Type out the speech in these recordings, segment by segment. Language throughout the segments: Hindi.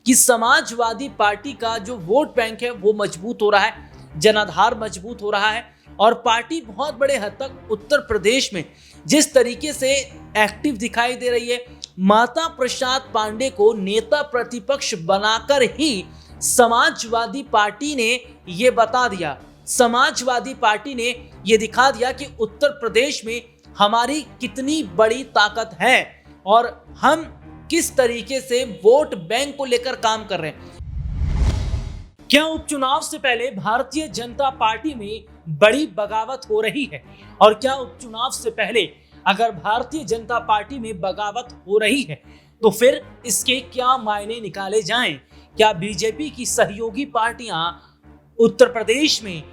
कि समाजवादी पार्टी का जो वोट बैंक है वो मजबूत हो रहा है, जनाधार मजबूत हो रहा है और पार्टी बहुत बड़े हद तक उत्तर प्रदेश में जिस तरीके से एक्टिव दिखाई दे रही है, माता प्रसाद पांडे को नेता प्रतिपक्ष बनाकर ही समाजवादी पार्टी ने ये बता दिया, समाजवादी पार्टी ने ये दिखा दिया कि उत्तर प्रदेश में हमारी कितनी बड़ी ताकत है और हम किस तरीके से वोट बैंक को लेकर काम कर रहे हैं। क्या उपचुनाव से पहले भारतीय जनता पार्टी में बड़ी बगावत हो रही है? और क्या उपचुनाव से पहले अगर भारतीय जनता पार्टी में बगावत हो रही है तो फिर इसके क्या मायने निकाले जाएं? क्या बीजेपी की सहयोगी पार्टियां उत्तर प्रदेश में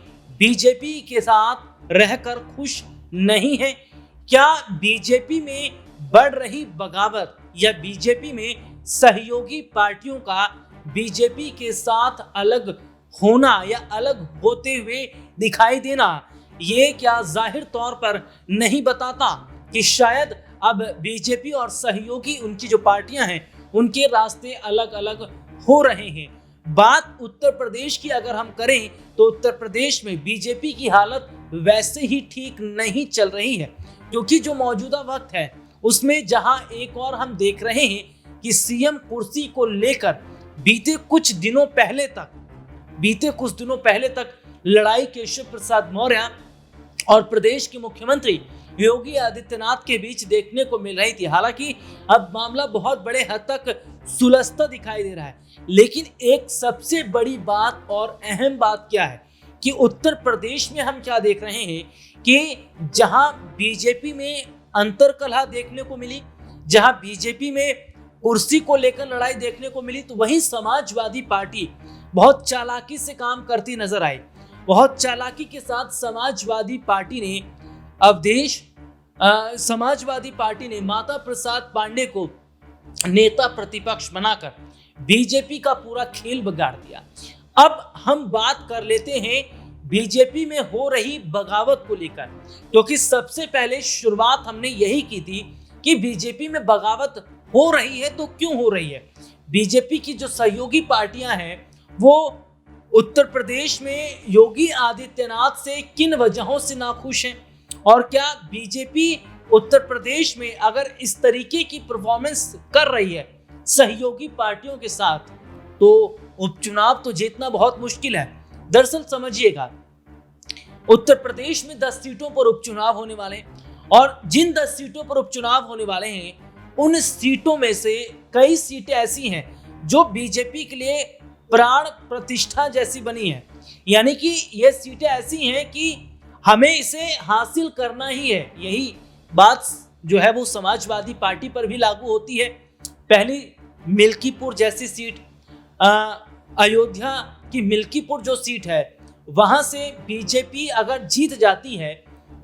बीजेपी के साथ रहकर खुश नहीं है? क्या बीजेपी में बढ़ रही बगावत या बीजेपी में सहयोगी पार्टियों का बीजेपी के साथ अलग होना या अलग होते हुए दिखाई देना, ये क्या जाहिर तौर पर नहीं बताता कि शायद अब बीजेपी और सहयोगी उनकी जो पार्टियां हैं उनके रास्ते अलग अलग हो रहे हैं? बात उत्तर प्रदेश की अगर हम करें तो उत्तर प्रदेश में बीजेपी की हालत वैसे ही ठीक नहीं चल रही है, क्योंकि जो मौजूदा वक्त है उसमें जहां एक और हम देख रहे हैं कि सीएम कुर्सी को लेकर बीते कुछ दिनों पहले तक लड़ाई केशव प्रसाद मौर्य और प्रदेश के मुख्यमंत्री योगी आदित्यनाथ के बीच देखने को मिल रही थी। हालांकि अब मामला बहुत बड़े हद तक सुलझता दिखाई दे रहा है, लेकिन एक सबसे बड़ी बात और अहम बात क्या है कि उत्तर प्रदेश में हम क्या देख रहे हैं कि जहां बीजेपी में अंतरकलह देखने को मिली, जहां बीजेपी में कुर्सी को लेकर लड़ाई देखने को मिली, तो वहीं समाजवादी पार्टी बहुत चालाकी से काम करती नजर आई। बहुत चालाकी के साथ समाजवादी पार्टी ने माता प्रसाद पांडे को नेता प्रतिपक्ष बनाकर बीजेपी का पूरा खेल बिगाड़ दिया। अब हम बात कर लेते हैं बीजेपी में हो रही बगावत को लेकर, क्योंकि सबसे पहले शुरुआत हमने यही की थी कि बीजेपी में बगावत हो रही है तो क्यों हो रही है। बीजेपी की जो सहयोगी पार्टियां हैं वो उत्तर प्रदेश में योगी आदित्यनाथ से किन वजहों से नाखुश हैं, और क्या बीजेपी उत्तर प्रदेश में अगर इस तरीके की परफॉर्मेंस कर रही है सहयोगी पार्टियों के साथ तो उपचुनाव तो जीतना बहुत मुश्किल है। दरअसल समझिएगा, उत्तर प्रदेश में 10 सीटों पर उपचुनाव होने वाले हैं और जिन 10 सीटों पर उपचुनाव होने वाले हैं उन सीटों में से कई सीटें ऐसी हैं जो बीजेपी के लिए प्राण प्रतिष्ठा जैसी बनी है, यानी कि ये सीटें ऐसी हैं कि हमें इसे हासिल करना ही है। यही बात जो है वो समाजवादी पार्टी पर भी लागू होती है। पहली मिल्कीपुर जैसी सीट, अयोध्या की मिल्कीपुर जो सीट है वहां से बीजेपी अगर जीत जाती है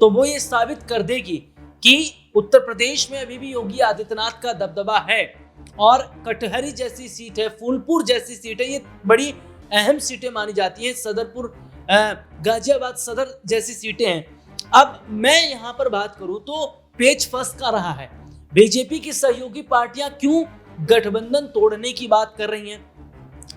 तो वो ये साबित कर देगी कि उत्तर प्रदेश में अभी भी योगी आदित्यनाथ का दबदबा है। और कटहरी जैसी सीट है, फूलपुर जैसी सीट है, ये बड़ी अहम सीटें मानी जाती हैं। सदरपुर, गाजियाबाद सदर जैसी सीटें हैं। अब मैं यहाँ पर बात करूँ तो पेच फंस का रहा है, बीजेपी की सहयोगी पार्टियां क्यों गठबंधन तोड़ने की बात कर रही हैं।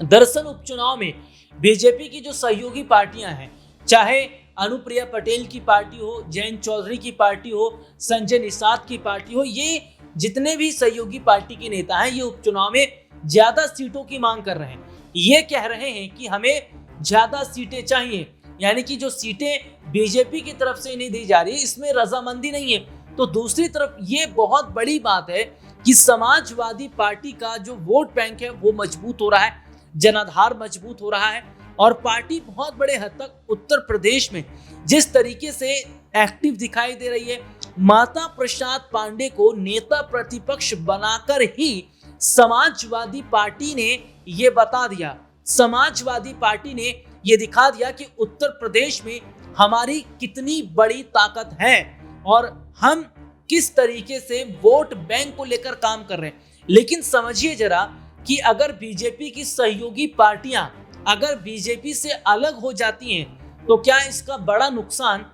दरअसल उपचुनाव में बीजेपी की जो सहयोगी पार्टियां हैं, चाहे अनुप्रिया पटेल की पार्टी हो, जयंत चौधरी की पार्टी हो, संजय निषाद की पार्टी हो, ये जितने भी सहयोगी पार्टी के नेता हैं ये उपचुनाव में ज्यादा सीटों की मांग कर रहे हैं। ये कह रहे हैं कि हमें ज्यादा सीटें चाहिए, यानी कि जो सीटें बीजेपी की तरफ से नहीं दी जा रही इसमें रजामंदी नहीं है। तो दूसरी तरफ ये बहुत बड़ी बात है कि समाजवादी पार्टी का जो वोट बैंक है वो मजबूत हो रहा है, जनाधार मजबूत हो रहा है और पार्टी बहुत बड़े हद तक उत्तर प्रदेश में जिस तरीके से एक्टिव दिखाई दे रही है, माता प्रसाद पांडे को नेता प्रतिपक्ष बनाकर ही समाजवादी पार्टी ने ये बता दिया, समाजवादी पार्टी ने ये दिखा दिया कि उत्तर प्रदेश में हमारी कितनी बड़ी ताकत है और हम किस तरीके से वोट बैंक को लेकर काम कर रहे हैं। लेकिन समझिए जरा कि अगर बीजेपी की सहयोगी पार्टियां अगर बीजेपी से अलग हो जाती हैं तो क्या इसका बड़ा नुकसान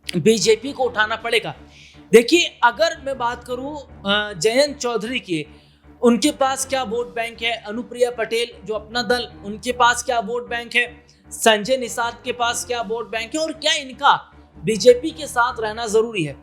बीजेपी को उठाना पड़ेगा। देखिए, अगर मैं बात करूं जयंत चौधरी की, उनके पास क्या वोट बैंक है, अनुप्रिया पटेल जो अपना दल, उनके पास क्या वोट बैंक है, संजय निषाद के पास क्या वोट बैंक है, और क्या इनका बीजेपी के साथ रहना जरूरी है।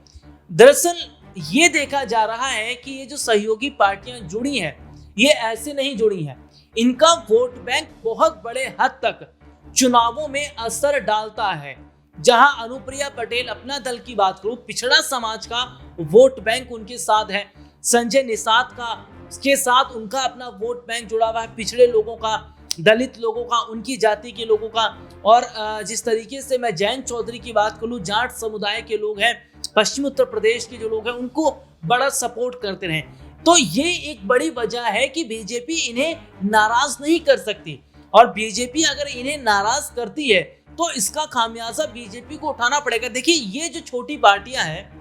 दरअसल ये देखा जा रहा है कि ये जो सहयोगी पार्टियां जुड़ी हैं, ये ऐसे नहीं जुड़ी हैं, इनका वोट बैंक बहुत बड़े हद तक चुनावों में असर डालता है। जहां अनुप्रिया पटेल अपना दल की बात करूं, पिछड़ा समाज का वोट बैंक उनके साथ है, संजय निषाद का के साथ उनका अपना वोट बैंक जुड़ा हुआ है, पिछड़े लोगों का, दलित लोगों का, उनकी जाति के लोगों का, और जिस तरीके से मैं जयंत चौधरी की बात करूं, जाट समुदाय के लोग हैं, पश्चिम उत्तर प्रदेश के जो लोग हैं, उनको बड़ा सपोर्ट करते रहे। तो ये एक बड़ी वजह है कि बीजेपी इन्हें नाराज नहीं कर सकती, और बीजेपी अगर इन्हें नाराज करती है तो इसका खामियाजा बीजेपी को उठाना पड़ेगा। देखिए, ये जो छोटी पार्टियां हैं,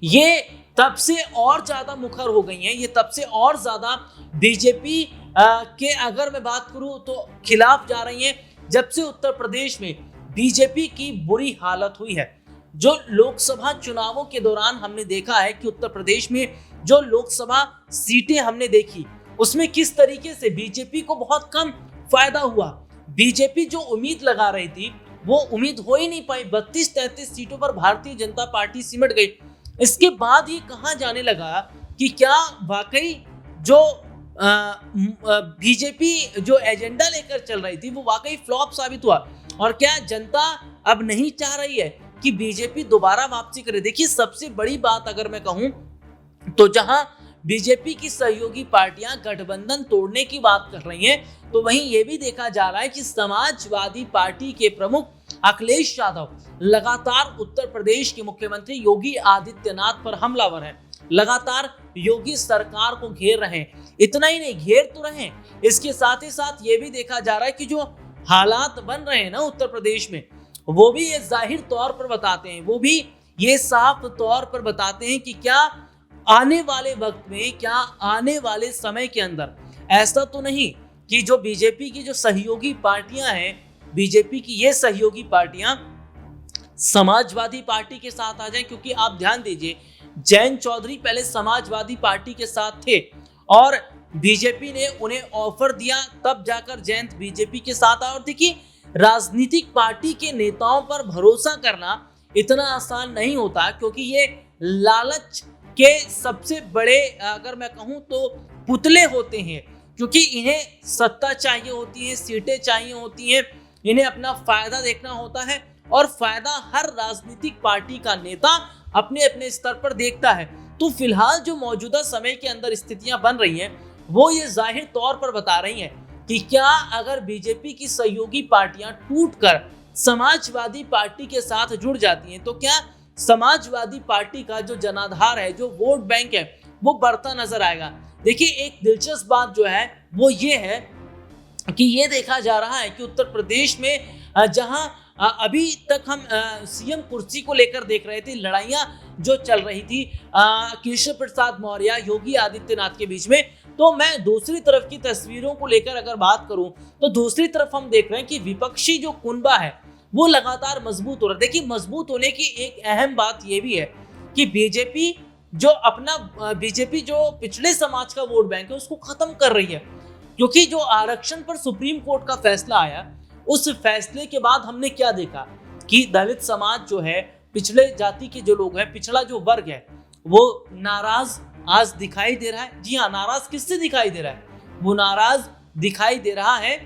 ये तब से और ज्यादा मुखर हो गई हैं, ये तब से और ज्यादा बीजेपी के अगर मैं बात करूं तो खिलाफ जा रही हैं, जब से उत्तर प्रदेश में बीजेपी की बुरी हालत हुई है। जो लोकसभा चुनावों के दौरान हमने देखा है कि उत्तर प्रदेश में जो लोकसभा सीटें हमने देखी, उसमें किस तरीके से बीजेपी को बहुत कम फायदा हुआ। बीजेपी जो उम्मीद लगा रही थी वो उम्मीद हो ही नहीं पाई, 32-33 सीटों पर भारतीय जनता पार्टी सिमट गई। इसके बाद ये कहा जाने लगा कि क्या वाकई जो बीजेपी जो एजेंडा लेकर चल रही थी वो वाकई फ्लॉप साबित हुआ, और क्या जनता अब नहीं चाह रही है कि बीजेपी दोबारा वापसी करे। देखिए, सबसे बड़ी बात अगर मैं कहूं तो जहां बीजेपी की सहयोगी पार्टियां गठबंधन तोड़ने की बात कर रही हैं, तो वहीं यह भी देखा जा रहा है कि समाजवादी पार्टी के प्रमुख अखिलेश यादव लगातार उत्तर प्रदेश के मुख्यमंत्री योगी आदित्यनाथ पर हमलावर हैं, लगातार योगी सरकार को घेर रहे हैं। इतना ही नहीं, घेर तो रहे हैं, इसके साथ ही साथ ये भी देखा जा रहा है कि जो हालात बन रहे हैं ना उत्तर प्रदेश में, वो भी ये जाहिर तौर पर बताते हैं, वो भी ये साफ तौर पर बताते हैं कि क्या आने वाले वक्त में, क्या आने वाले समय के अंदर ऐसा तो नहीं कि जो बीजेपी की जो सहयोगी पार्टियां हैं, बीजेपी की ये सहयोगी पार्टियां समाजवादी पार्टी के साथ आ जाएं। क्योंकि आप ध्यान दीजिए, जयंत चौधरी पहले समाजवादी पार्टी के साथ थे और बीजेपी ने उन्हें ऑफर दिया, तब जाकर जयंत बीजेपी के साथ आया। और देखिए, राजनीतिक पार्टी के नेताओं पर भरोसा करना इतना आसान नहीं होता, क्योंकि ये लालच के सबसे बड़े अगर मैं कहूं तो पुतले होते हैं, क्योंकि इन्हें सत्ता चाहिए होती है, सीटें चाहिए होती हैं, इन्हें अपना फायदा देखना होता है, और फायदा हर राजनीतिक पार्टी का नेता अपने अपने स्तर पर देखता है। तो फिलहाल जो मौजूदा समय के अंदर स्थितियां बन रही हैं, वो ये जाहिर तौर पर बता रही हैं कि क्या अगर बीजेपी की सहयोगी पार्टियां टूटकर समाजवादी पार्टी के साथ जुड़ जाती हैं, तो क्या समाजवादी पार्टी का जो जनाधार है, जो वोट बैंक है, वो बढ़ता नजर आएगा। देखिए, एक दिलचस्प बात जो है वो ये है कि ये देखा जा रहा है कि उत्तर प्रदेश में जहां अभी तक हम सीएम कुर्सी को लेकर देख रहे थे, लड़ाइयां जो चल रही थी केशव प्रसाद मौर्य, योगी आदित्यनाथ के बीच में, तो मैं दूसरी तरफ की तस्वीरों को लेकर अगर बात करूं तो दूसरी तरफ हम देख रहे हैं कि विपक्षी जो कुनबा है वो लगातार मजबूत हो रहा है। देखिए, मजबूत होने की एक अहम बात यह भी है कि बीजेपी जो पिछड़े समाज का वोट बैंक है उसको खत्म कर रही है, क्योंकि जो आरक्षण पर सुप्रीम कोर्ट का फैसला आया, उस फैसले के बाद हमने क्या देखा कि दलित समाज जो है, पिछड़े जाति के जो लोग हैं, पिछड़ा जो वर्ग है, वो नाराज आज दिखाई दे रहा है। जी हाँ, नाराज किससे दिखाई दे रहा है? वो नाराज दिखाई दे रहा है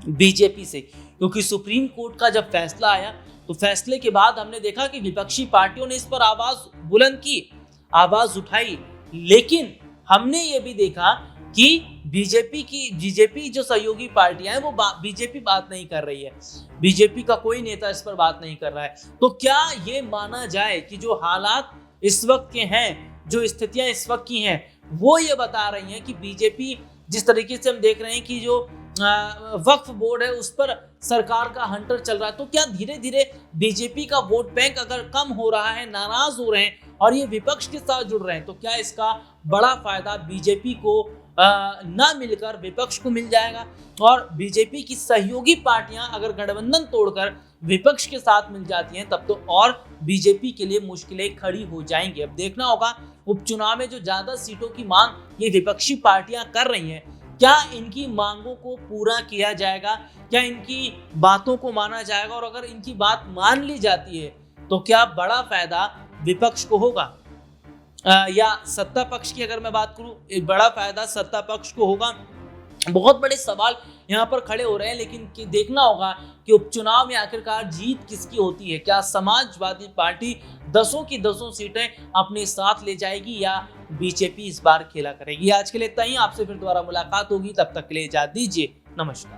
बीजेपी से, क्योंकि सुप्रीम कोर्ट का जब फैसला आया तो फैसले के बाद हमने देखा कि विपक्षी पार्टियों ने इस पर आवाज बुलंद की, आवाज उठाई, लेकिन हमने ये भी देखा कि बीजेपी जो सहयोगी पार्टियां हैं वो बीजेपी बात नहीं कर रही है, बीजेपी का कोई नेता इस पर बात नहीं कर रहा है। तो क्या ये माना जाए कि जो हालात इस वक्त के हैं, जो स्थितियां इस वक्त की हैं, वो ये बता रही हैं कि बीजेपी जिस तरीके से हम देख रहे हैं कि जो वक्फ बोर्ड है उस पर सरकार का हंटर चल रहा है, तो क्या धीरे धीरे बीजेपी का वोट बैंक अगर कम हो रहा है, नाराज हो रहे हैं और ये विपक्ष के साथ जुड़ रहे हैं, तो क्या इसका बड़ा फायदा बीजेपी को ना मिलकर विपक्ष को मिल जाएगा। और बीजेपी की सहयोगी पार्टियां अगर गठबंधन तोड़कर विपक्ष के साथ मिल जाती हैं तब तो और बीजेपी के लिए मुश्किलें खड़ी हो जाएंगी। अब देखना होगा उपचुनाव में जो ज्यादा सीटों की मांग ये विपक्षी पार्टियां कर रही हैं, क्या इनकी मांगों को पूरा किया जाएगा, क्या इनकी बातों को माना जाएगा, और अगर इनकी बात मान ली जाती है तो क्या बड़ा फायदा विपक्ष को होगा या सत्ता पक्ष की अगर मैं बात करूं, एक बड़ा फायदा सत्ता पक्ष को होगा। बहुत बड़े सवाल यहाँ पर खड़े हो रहे हैं, लेकिन देखना होगा कि उपचुनाव में आखिरकार जीत किसकी होती है। क्या समाजवादी पार्टी 10 की 10 सीटें अपने साथ ले जाएगी या बीजेपी इस बार खेला करेगी। आज के लिए इतना ही, आपसे फिर दोबारा मुलाकात होगी, तब तक के लिए इजाजत दीजिए, नमस्कार।